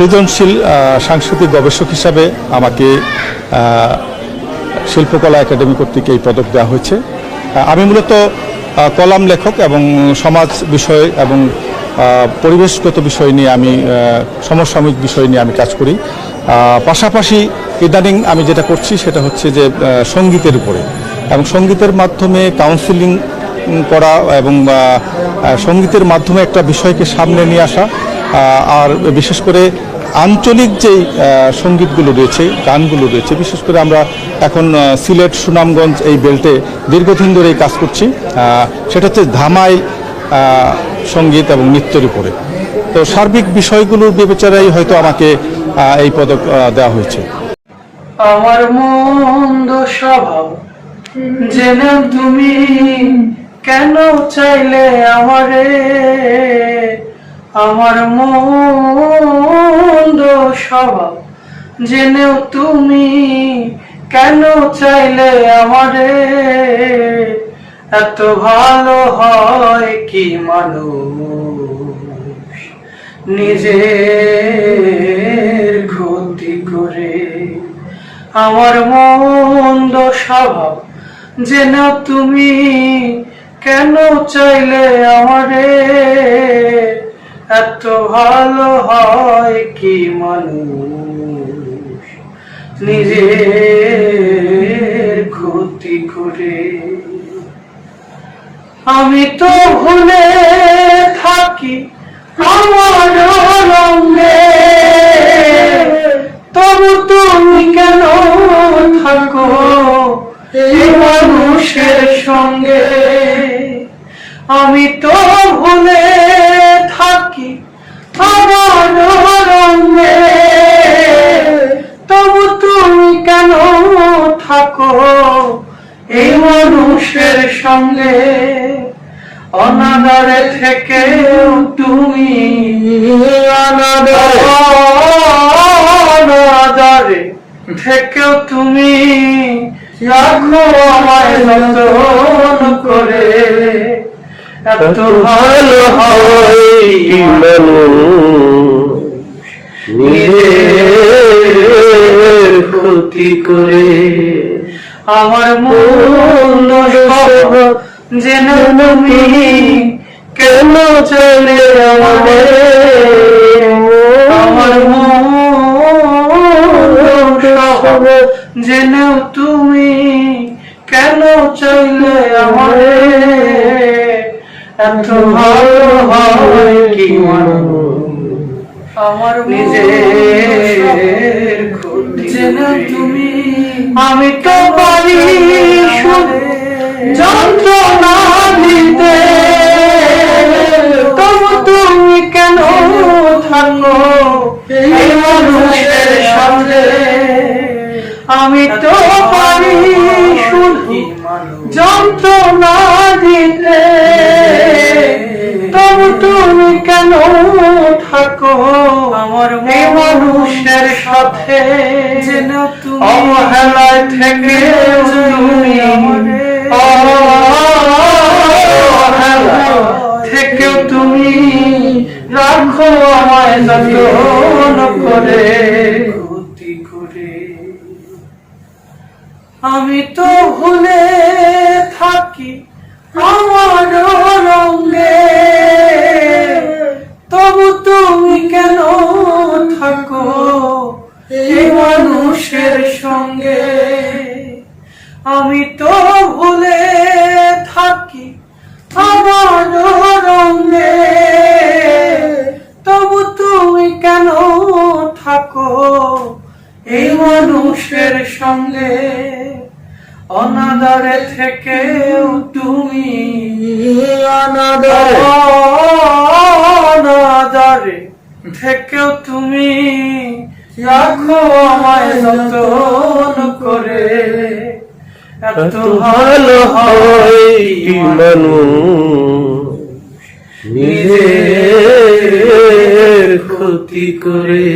সৃজনশীল সাংস্কৃতিক গবেষক হিসাবে আমাকে শিল্পকলা একাডেমি কর্তৃক এই পদক দেওয়া হয়েছে। আমি মূলত কলাম লেখক এবং সমাজ বিষয় এবং পরিবেশগত বিষয় নিয়ে আমি সমসাময়িক বিষয় নিয়ে আমি কাজ করি। পাশাপাশি ইদানিং আমি যেটা করছি সেটা হচ্ছে যে সঙ্গীতের উপরে, এবং সঙ্গীতের মাধ্যমে কাউন্সিলিং করা এবং সঙ্গীতের মাধ্যমে একটা বিষয়কে সামনে নিয়ে আসা, আর বিশেষ করে আঞ্চলিক যেই সঙ্গীতগুলো রয়েছে, গানগুলো রয়েছে, বিশেষ করে আমরা এখন সিলেট সুনামগঞ্জ এই বেল্টে দীর্ঘদিন ধরে কাজ করছি, সেটা হচ্ছে ধামাই সঙ্গীত এবং নৃত্যের উপরে। তো সার্বিক বিষয়গুলোর বিবেচনায় হয়তো আমাকে এই পদক দেওয়া হয়েছে। আমার মন্দ স্বভাব জেনে তুমি কেন চাইলে আমারে, আমার মন্দ স্বভাব জেনেও তুমি কেন চাইলে আমারে, এত ভালো হয় কি মানুষ নিজের ক্ষতি করে। আমার মন্দ স্বভাব জেনেও তুমি কেন চাইলে আমারে, এত ভালো হয় কি মানুষ নিজের ক্ষতি করে। আমি তো ভুলে থাকি আমার রঙে, তবু তুমি কেন থাকো এই মানুষের সঙ্গে। আমি তো ভুলে থাকি আমার রঙে, তবু তুমি কেন থাকো এই মানুষের সঙ্গে। অনাদরে থেকে তুমি অনাদরে থেকেও তুমি রাখো আমায় যতন করে, এত ভালো হয় মানুষ নিজের ক্ষতি করে। আমার মন্দ স্বভাব জেনে তুমি কেন চলে আমারে, আমার মন্দ স্বভাব জেনেও তুমি কেন চলে আমারে, এত ভালো হয় কি মানুষ আমার নিজের ক্ষতি জেনেও তুমি। আমি তো পারি যন্ত্রণা দিতে, তবু তুমি কেন থাকো এই মানুষের সামনে। আমি তো পারি শুধু যন্ত্রণা দিতে, তবু তুমি কেন থাকো আমার এই মানুষের সাথে। অবহেলায় থেকে তুমি থেকেও তুমি রাখো আমায় যতন করে ক্ষতি করে। আমি তো ভুলে থাকি আমার রঙে, তবু তুমি কেন থাকো এই মানুষের সঙ্গে। আমি তো ভুলে থাকি আমার রঙে, তবু তুমি কেন থাকো এই মানুষের সঙ্গে। অনাদরে থেকেও তুমি অনাদরে থেকেও তুমি রাখো আমায় যতন করে, এত ভালো হয় মানুষ নিজের ক্ষতি করে।